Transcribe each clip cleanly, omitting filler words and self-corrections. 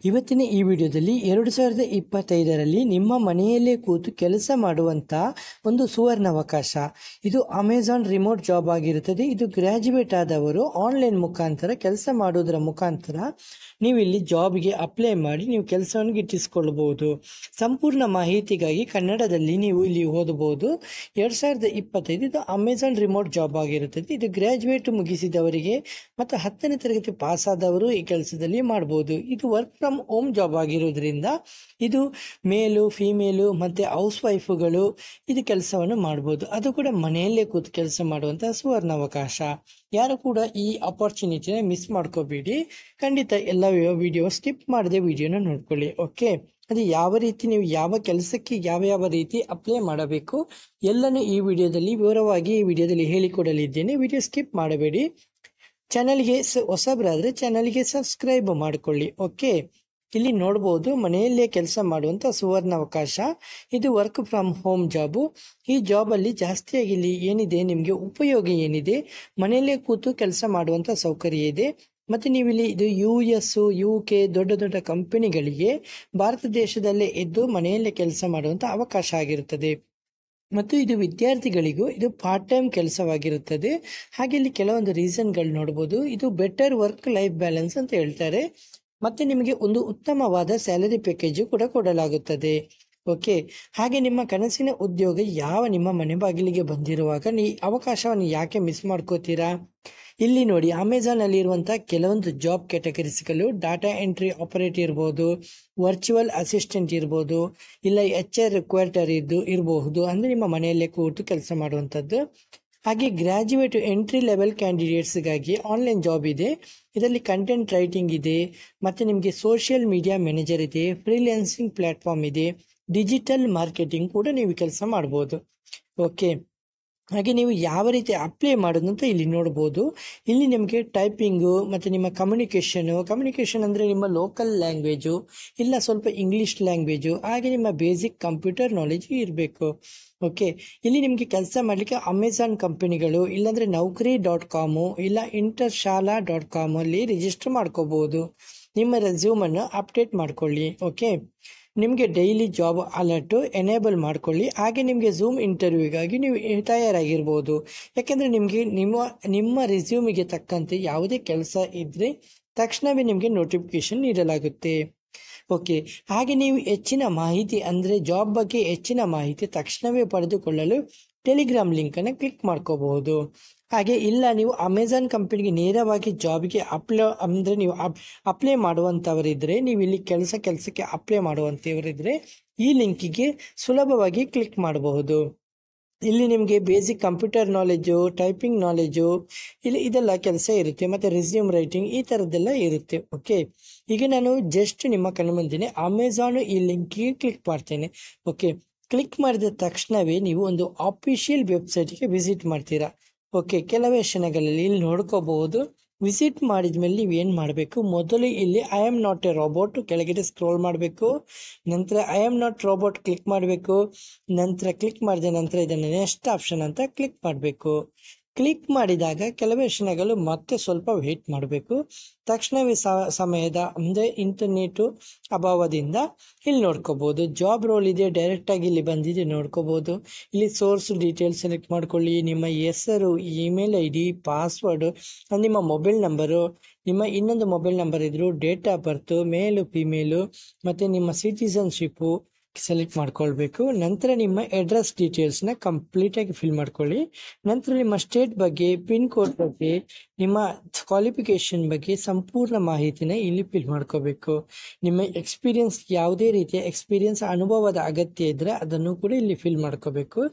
ಇವತ್ತಿನ ಈ ವಿಡಿಯೋದಲ್ಲಿ 2025ರಲ್ಲಿ ನಿಮ್ಮ ಮನೆಯಲ್ಲೇ ಕೂತು ಕೆಲಸ ಮಾಡುವಂಥ ಒಂದು ಸುವರ್ಣಾವಕಾಶ. ಇದು ಅಮೆಜಾನ್ ರಿಮೋಟ್ ಜಾಬ್ ಆಗಿರುತ್ತದೆ. ಇದು ಗ್ರ್ಯಾಜುಯೇಟ್ ಆದವರು ಆನ್ಲೈನ್ ಮುಖಾಂತರ ಕೆಲಸ ಮಾಡೋದರ ಮುಖಾಂತರ ನೀವು ಇಲ್ಲಿ ಜಾಬ್ಗೆ ಅಪ್ಲೈ ಮಾಡಿ ನೀವು ಕೆಲಸವನ್ನು ಗಿಟ್ಟಿಸಿಕೊಳ್ಳಬಹುದು. ಸಂಪೂರ್ಣ ಮಾಹಿತಿಗಾಗಿ ಕನ್ನಡದಲ್ಲಿ ನೀವು ಇಲ್ಲಿ ಓದಬಹುದು. 2025 ಇದು ಅಮೆಜಾನ್ ರಿಮೋಟ್ ಜಾಬ್ ಆಗಿರುತ್ತದೆ. ಇದು ಗ್ರ್ಯಾಜುಯೇಟ್ ಮುಗಿಸಿದವರಿಗೆ ಮತ್ತು 10ನೇ ತರಗತಿ ಪಾಸ್ ಆದವರು ಈ ಕೆಲಸದಲ್ಲಿ ಮಾಡಬಹುದು. ಇದು ವರ್ಕ್ ಫ್ರಮ್ ಹೋಮ್ ಜಾಬ್ ಆಗಿರೋದ್ರಿಂದ ಇದು ಮೇಲು ಫೀಮೇಲು ಮತ್ತು ಹೌಸ್ ವೈಫುಗಳು ಇದು ಕೆಲಸವನ್ನು ಮಾಡ್ಬೋದು. ಅದು ಕೂಡ ಮನೆಯಲ್ಲೇ ಕೂತು ಕೆಲಸ ಮಾಡುವಂಥ ಸುವರ್ಣಾವಕಾಶ. ಯಾರು ಕೂಡ ಈ ಅಪರ್ಚುನಿಟಿನ ಮಿಸ್ ಮಾಡ್ಕೋಬೇಡಿ. ಖಂಡಿತ ಎಲ್ಲ ವಿಡಿಯೋ ಸ್ಕಿಪ್ ಮಾಡದೆ ವಿಡಿಯೋನ ನೋಡ್ಕೊಳ್ಳಿ. ಓಕೆ, ಅದು ಯಾವ ರೀತಿ ನೀವು ಯಾವ ಕೆಲಸಕ್ಕೆ ಯಾವ ರೀತಿ ಅಪ್ಲೈ ಮಾಡಬೇಕು ಎಲ್ಲನೂ ಈ ವಿಡಿಯೋದಲ್ಲಿ ವಿವರವಾಗಿ ಈ ವಿಡಿಯೋದಲ್ಲಿ ಹೇಳಿಕೊಡಲಿದ್ದೇನೆ. ವಿಡಿಯೋ ಸ್ಕಿಪ್ ಮಾಡಬೇಡಿ. ಚಾನಲ್ಗೆ ಹೊಸಬರಾದರೆ ಚಾನಲ್ಗೆ ಸಬ್ಸ್ಕ್ರೈಬ್ ಮಾಡಿಕೊಳ್ಳಿ. ಓಕೆ, ಇಲ್ಲಿ ನೋಡ್ಬೋದು ಮನೆಯಲ್ಲೇ ಕೆಲಸ ಮಾಡುವಂಥ ಸುವರ್ಣಾವಕಾಶ. ಇದು ವರ್ಕ್ ಫ್ರಮ್ ಹೋಮ್ ಜಾಬು. ಈ ಜಾಬಲ್ಲಿ ಜಾಸ್ತಿಯಾಗಿ ಇಲ್ಲಿ ಏನಿದೆ ನಿಮಗೆ ಉಪಯೋಗ ಏನಿದೆ, ಮನೆಯಲ್ಲೇ ಕೂತು ಕೆಲಸ ಮಾಡುವಂಥ ಸೌಕರ್ಯ ಇದೆ. ಮತ್ತು ನೀವಿಲ್ಲಿ ಇದು US UK ದೊಡ್ಡ ಕಂಪನಿಗಳಿಗೆ ಭಾರತ ದೇಶದಲ್ಲೇ ಇದ್ದು ಮನೆಯಲ್ಲೇ ಕೆಲಸ ಮಾಡುವಂಥ ಅವಕಾಶ ಆಗಿರುತ್ತದೆ. ಮತ್ತು ಇದು ವಿದ್ಯಾರ್ಥಿಗಳಿಗೂ ಇದು ಪಾರ್ಟ್ ಟೈಮ್ ಕೆಲಸವಾಗಿರುತ್ತದೆ. ಹಾಗೆ ಇಲ್ಲಿ ಕೆಲವೊಂದು ರೀಸನ್ಗಳು ನೋಡ್ಬೋದು. ಇದು ಬೆಟರ್ ವರ್ಕ್ ಲೈಫ್ ಬ್ಯಾಲೆನ್ಸ್ ಅಂತ ಹೇಳ್ತಾರೆ. ಮತ್ತೆ ನಿಮಗೆ ಒಂದು ಉತ್ತಮವಾದ ಸ್ಯಾಲರಿ ಪ್ಯಾಕೇಜು ಕೂಡ ಕೊಡಲಾಗುತ್ತದೆ. ಓಕೆ, ಹಾಗೆ ನಿಮ್ಮ ಕನಸಿನ ಉದ್ಯೋಗ ನಿಮ್ಮ ಮನೆ ಬಾಗಿಲಿಗೆ ಬಂದಿರುವಾಗ ಈ ಅವಕಾಶವನ್ನು ಯಾಕೆ ಮಿಸ್ ಮಾಡ್ಕೋತೀರಾ? ಇಲ್ಲಿ ನೋಡಿ, ಅಮೆಜಾನ್ ಅಲ್ಲಿ ಇರುವಂತಹ ಕೆಲವೊಂದು ಜಾಬ್ ಕ್ಯಾಟಗರೀಸ್ಗಳು ಡಾಟಾ ಎಂಟ್ರಿ ಆಪರೇಟರ್ ಇರ್ಬೋದು, ವರ್ಚುವಲ್ ಅಸಿಸ್ಟೆಂಟ್ ಇರ್ಬೋದು, ಇಲ್ಲ HR ರಿಕ್ವೈರ್ಟರ್ ಇರಬಹುದು. ಅಂದ್ರೆ ನಿಮ್ಮ ಮನೆಯಲ್ಲೇ ಕೂತು ಕೆಲಸ ಮಾಡುವಂಥದ್ದು. ಹಾಗೆ ಗ್ರಾಜ್ಯುಯೇಟ್ ಎಂಟ್ರಿ ಲೆವೆಲ್ ಕ್ಯಾಂಡಿಡೇಟ್ಸ್ಗಾಗಿ ಆನ್ಲೈನ್ ಜಾಬ್ ಇದೆ. ಇದರಲ್ಲಿ ಕಂಟೆಂಟ್ ರೈಟಿಂಗ್ ಇದೆ, ಮತ್ತೆ ನಿಮಗೆ ಸೋಷಿಯಲ್ ಮೀಡಿಯಾ ಮ್ಯಾನೇಜರ್ ಇದೆ, ಫ್ರೀಲ್ಯಾನ್ಸಿಂಗ್ ಪ್ಲಾಟ್ಫಾರ್ಮ್ ಇದೆ, ಡಿಜಿಟಲ್ ಮಾರ್ಕೆಟಿಂಗ್ ಕೂಡ ನೀವು ಕೆಲಸ ಮಾಡ್ಬೋದು. ಓಕೆ, ಹಾಗೆ ನೀವು ಯಾವ ರೀತಿ ಅಪ್ಲೈ ಮಾಡೋದು ಅಂತ ಇಲ್ಲಿ ನೋಡ್ಬೋದು. ಇಲ್ಲಿ ನಿಮಗೆ ಟೈಪಿಂಗು ಮತ್ತು ನಿಮ್ಮ ಕಮ್ಯುನಿಕೇಷನ್ ಅಂದರೆ ನಿಮ್ಮ ಲೋಕಲ್ ಲ್ಯಾಂಗ್ವೇಜು ಇಲ್ಲ ಸ್ವಲ್ಪ ಇಂಗ್ಲೀಷ್ ಲ್ಯಾಂಗ್ವೇಜು, ಹಾಗೆ ನಿಮ್ಮ ಬೇಸಿಕ್ ಕಂಪ್ಯೂಟರ್ ನಾಲೆಜ್ ಇರಬೇಕು. ಓಕೆ, ಇಲ್ಲಿ ನಿಮಗೆ ಕೆಲಸ ಮಾಡಲಿಕ್ಕೆ ಅಮೆಜಾನ್ ಕಂಪನಿಗಳು ಇಲ್ಲಾಂದರೆ Naukri.com ಇಲ್ಲ Internshala.com ಅಲ್ಲಿ ರಿಜಿಸ್ಟರ್ ಮಾಡ್ಕೋಬಹುದು. ನಿಮ್ಮ ರೆಸ್ಯೂಮನ್ನು ಅಪ್ಡೇಟ್ ಮಾಡ್ಕೊಳ್ಳಿ. ಓಕೆ, ನಿಮಗೆ ಡೈಲಿ ಜಾಬ್ ಅಲರ್ಟ್ ಎನೇಬಲ್ ಮಾಡ್ಕೊಳ್ಳಿ. ಹಾಗೆ ನಿಮಗೆ ಝೂಮ್ ಇಂಟರ್ವ್ಯೂಗಾಗಿ ನೀವು ತಯಾರಾಗಿರ್ಬೋದು. ಯಾಕೆಂದರೆ ನಿಮಗೆ ನಿಮ್ಮ ರೆಸ್ಯೂಮಿಗೆ ತಕ್ಕಂತೆ ಯಾವುದೇ ಕೆಲಸ ಇದ್ದರೆ ತಕ್ಷಣವೇ ನಿಮಗೆ ನೋಟಿಫಿಕೇಶನ್ ನೀಡಲಾಗುತ್ತೆ. ಓಕೆ, ಹಾಗೆ ನೀವು ಹೆಚ್ಚಿನ ಮಾಹಿತಿ ಅಂದರೆ ಜಾಬ್ ಬಗ್ಗೆ ಹೆಚ್ಚಿನ ಮಾಹಿತಿ ತಕ್ಷಣವೇ ಪಡೆದುಕೊಳ್ಳಲು ಟೆಲಿಗ್ರಾಮ್ ಲಿಂಕನ್ನು ಕ್ಲಿಕ್ ಮಾಡ್ಕೋಬಹುದು. ಹಾಗೆ ಇಲ್ಲ ನೀವು ಅಮೆಜಾನ್ ಕಂಪನಿಗೆ ನೇರವಾಗಿ ಜಾಬ್ಗೆ ನೀವು ಅಪ್ಲೈ ಮಾಡುವಂಥವರಿದ್ದರೆ, ನೀವು ಇಲ್ಲಿ ಕೆಲಸಕ್ಕೆ ಅಪ್ಲೈ ಮಾಡುವಂಥವರಿದ್ದರೆ ಈ ಲಿಂಕಿಗೆ ಸುಲಭವಾಗಿ ಕ್ಲಿಕ್ ಮಾಡಬಹುದು. ಇಲ್ಲಿ ನಿಮಗೆ basic computer knowledge, typing knowledge ಇದೆಲ್ಲ ಕೆಲಸ ಇರುತ್ತೆ. ಮತ್ತು ರೆಸ್ಯೂಮ್ ರೈಟಿಂಗ್ ಈ ಥರದ್ದೆಲ್ಲ ಇರುತ್ತೆ. ಓಕೆ, ಈಗ ನಾನು ಜಸ್ಟ್ ನಿಮ್ಮ ಕಣ್ಣ ಮುಂದೆನೆ ಅಮೆಜಾನ್ ಈ ಲಿಂಕಿಗೆ ಕ್ಲಿಕ್ ಮಾಡ್ತೇನೆ. ಓಕೆ, ಕ್ಲಿಕ್ ಮಾಡಿದ ತಕ್ಷಣವೇ ನೀವು ಒಂದು ಅಫಿಷಿಯಲ್ ವೆಬ್ಸೈಟ್ಗೆ ವಿಸಿಟ್ ಮಾಡ್ತೀರಾ. ಓಕೆ, ಕೆಲವೇ ಕ್ಷಣಗಳಲ್ಲಿ ಇಲ್ಲಿ ನೋಡ್ಕೋಬಹುದು. ವಿಸಿಟ್ ಮಾಡಿದ ಮೇಲೆ ನೀವು ಏನು ಮಾಡಬೇಕು, ಮೊದಲು ಇಲ್ಲಿ I am not A robot ಕೆಳಗಡೆ ಸ್ಕ್ರೋಲ್ ಮಾಡಬೇಕು. ನಂತರ I am not robot click ಮಾಡಬೇಕು. ನಂತರ ಕ್ಲಿಕ್ ಮಾಡಿದ ನಂತರ ಇದನ್ನು ನೆಕ್ಸ್ಟ್ ಆಪ್ಷನ್ ಅಂತ ಕ್ಲಿಕ್ ಮಾಡಬೇಕು. ಕ್ಲಿಕ್ ಮಾಡಿದಾಗ ಕೆಲವೇ ಕ್ಷಣಗಳು ಮತ್ತೆ ಸ್ವಲ್ಪ ವೇಟ್ ಮಾಡಬೇಕು. ತಕ್ಷಣವೇ ಸಮಯದ ಅಂದರೆ ಇಂಟರ್ನೆಟ್ ಅಭಾವದಿಂದ ಇಲ್ಲಿ ನೋಡ್ಕೋಬಹುದು ಜಾಬ್ ರೋಲ್ ಇದೆ, ಡೈರೆಕ್ಟ್ ಆಗಿ ಇಲ್ಲಿ ಬಂದಿದೆ ನೋಡ್ಕೋಬಹುದು. ಇಲ್ಲಿ ಸೋರ್ಸ್ ಡೀಟೇಲ್ಸ್ ಸೆಲೆಕ್ಟ್ ಮಾಡ್ಕೊಳ್ಳಿ. ನಿಮ್ಮ ಹೆಸರು, ಇಮೇಲ್ ID, ಪಾಸ್ವರ್ಡ್, ನಿಮ್ಮ ಮೊಬೈಲ್ ನಂಬರು, ನಿಮ್ಮ ಇನ್ನೊಂದು ಮೊಬೈಲ್ ನಂಬರ್ ಇದ್ರು, ಡೇಟ್ ಆಫ್ ಬರ್ತ್, ಮೇಲು ಫಿಮೇಲು, ಮತ್ತೆ ನಿಮ್ಮ ಸಿಟಿಸನ್ಶಿಪ್ಪು ಸೆಲೆಕ್ಟ್ ಮಾಡ್ಕೊಳ್ಬೇಕು. ನಂತರ ನಿಮ್ಮ ಅಡ್ರೆಸ್ ಡೀಟೇಲ್ಸ್ನ ಕಂಪ್ಲೀಟಾಗಿ ಫಿಲ್ ಮಾಡ್ಕೊಳ್ಳಿ. ನಂತರ ನಿಮ್ಮ ಸ್ಟೇಟ್ ಬಗ್ಗೆ, ಪಿನ್ ಕೋಡ್ ಬಗ್ಗೆ, ನಿಮ್ಮ ಕ್ವಾಲಿಫಿಕೇಶನ್ ಬಗ್ಗೆ ಸಂಪೂರ್ಣ ಮಾಹಿತಿನ ಇಲ್ಲಿ ಫಿಲ್ ಮಾಡ್ಕೋಬೇಕು. ನಿಮ್ಮ ಎಕ್ಸ್ಪೀರಿಯನ್ಸ್, ಯಾವುದೇ ರೀತಿಯ ಎಕ್ಸ್ಪೀರಿಯನ್ಸ್ ಅನುಭವದ ಅಗತ್ಯ ಇದ್ದರೆ ಅದನ್ನು ಕೂಡ ಇಲ್ಲಿ ಫಿಲ್ ಮಾಡ್ಕೋಬೇಕು.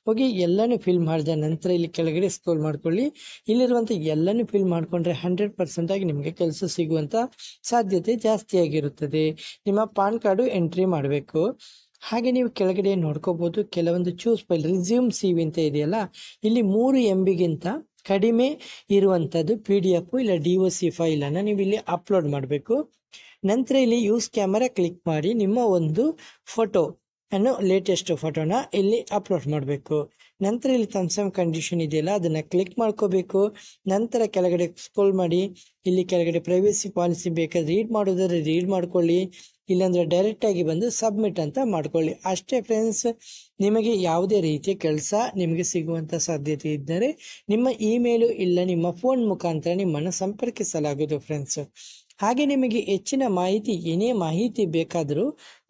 ಹೋಗಿ ಎಲ್ಲನೂ ಫಿಲ್ ಮಾಡಿದ ನಂತರ ಇಲ್ಲಿ ಕೆಳಗಡೆ ಸ್ಕ್ರೋಲ್ ಮಾಡ್ಕೊಳ್ಳಿ. ಇಲ್ಲಿರುವಂಥ ಎಲ್ಲನೂ ಫಿಲ್ ಮಾಡಿಕೊಂಡ್ರೆ 100% ಆಗಿ ನಿಮಗೆ ಕೆಲಸ ಸಿಗುವಂಥ ಸಾಧ್ಯತೆ ಜಾಸ್ತಿ ಆಗಿರುತ್ತದೆ. ನಿಮ್ಮ ಪಾನ್ ಕಾರ್ಡು ಎಂಟ್ರಿ ಮಾಡಬೇಕು. ಹಾಗೆ ನೀವು ಕೆಳಗಡೆ ನೋಡ್ಕೋಬಹುದು ಕೆಲವೊಂದು ಚೂಸ್ ಫೈಲ್, ರಿಸ್ಯೂಮ್ CV ಅಂತ ಇದೆಯಲ್ಲ, ಇಲ್ಲಿ 3 MB ಕಡಿಮೆ ಇರುವಂಥದ್ದು PDF ಇಲ್ಲ DOC ಫೈಲನ್ನು ನೀವು ಇಲ್ಲಿ ಅಪ್ಲೋಡ್ ಮಾಡಬೇಕು. ನಂತರ ಇಲ್ಲಿ ಯೂಸ್ ಕ್ಯಾಮರಾ ಕ್ಲಿಕ್ ಮಾಡಿ ನಿಮ್ಮ ಒಂದು ಫೋಟೋ ಅನ್ನು ಲೇಟೆಸ್ಟ್ ಫೋಟೋನ ಇಲ್ಲಿ ಅಪ್ಲೋಡ್ ಮಾಡಬೇಕು. ನಂತರ ಇಲ್ಲಿ ಟರ್ಮ್ಸ್ ಅಂಡ್ ಕಂಡೀಷನ್ ಇದೆಯಲ್ಲ ಅದನ್ನ ಕ್ಲಿಕ್ ಮಾಡ್ಕೋಬೇಕು. ನಂತರ ಕೆಳಗಡೆ ಸ್ಕ್ರೋಲ್ ಮಾಡಿ ಇಲ್ಲಿ ಕೆಳಗಡೆ ಪ್ರೈವಸಿ ಪಾಲಿಸಿ ಬೇಕಾದ್ರೆ ರೀಡ್ ಮಾಡೋದಾದ್ರೆ ರೀಡ್ ಮಾಡ್ಕೊಳ್ಳಿ, ಇಲ್ಲಾಂದ್ರೆ ಡೈರೆಕ್ಟ್ ಆಗಿ ಬಂದು ಸಬ್ಮಿಟ್ ಅಂತ ಮಾಡ್ಕೊಳ್ಳಿ. ಅಷ್ಟೇ ಫ್ರೆಂಡ್ಸ್. ನಿಮಗೆ ಯಾವುದೇ ರೀತಿಯ ಕೆಲಸ ನಿಮಗೆ ಸಿಗುವಂತ ಸಾಧ್ಯತೆ ಇದ್ದರೆ ನಿಮ್ಮ ಇಮೇಲು ಇಲ್ಲ ನಿಮ್ಮ ಫೋನ್ ಮುಖಾಂತರ ನಿಮ್ಮನ್ನು ಸಂಪರ್ಕಿಸಲಾಗುವುದು ಫ್ರೆಂಡ್ಸ್. ಹಾಗೆ ನಿಮಗೆ ಹೆಚ್ಚಿನ ಮಾಹಿತಿ ಏನೇ ಮಾಹಿತಿ ಬೇಕಾದರೂ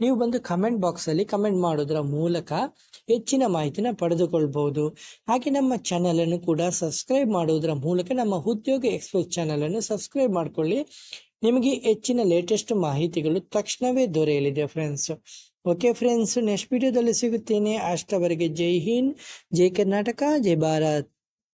ನೀವು ಬಂದು ಕಮೆಂಟ್ ಬಾಕ್ಸ್ ಅಲ್ಲಿ ಕಮೆಂಟ್ ಮಾಡೋದರ ಮೂಲಕ ಹೆಚ್ಚಿನ ಮಾಹಿತಿನ ಪಡೆದುಕೊಳ್ಬಹುದು. ಹಾಗೆ ನಮ್ಮ ಚಾನೆಲ್ ಅನ್ನು ಕೂಡ ಸಬ್ಸ್ಕ್ರೈಬ್ ಮಾಡುವುದರ ಮೂಲಕ ನಮ್ಮ ಉದ್ಯೋಗ ಎಕ್ಸ್ಪ್ರೆಸ್ ಚಾನೆಲ್ ಅನ್ನು ಸಬ್ಸ್ಕ್ರೈಬ್ ಮಾಡ್ಕೊಳ್ಳಿ. ನಿಮಗೆ ಹೆಚ್ಚಿನ ಲೇಟೆಸ್ಟ್ ಮಾಹಿತಿಗಳು ತಕ್ಷಣವೇ ದೊರೆಯಲಿದೆ ಫ್ರೆಂಡ್ಸ್. ಓಕೆ ಫ್ರೆಂಡ್ಸ್, ನೆಕ್ಸ್ಟ್ ವಿಡಿಯೋದಲ್ಲಿ ಸಿಗುತ್ತೇನೆ. ಅಷ್ಟವರೆಗೆ ಜೈ ಹಿಂದ್, ಜೈ ಕರ್ನಾಟಕ, ಜೈ ಭಾರತ್.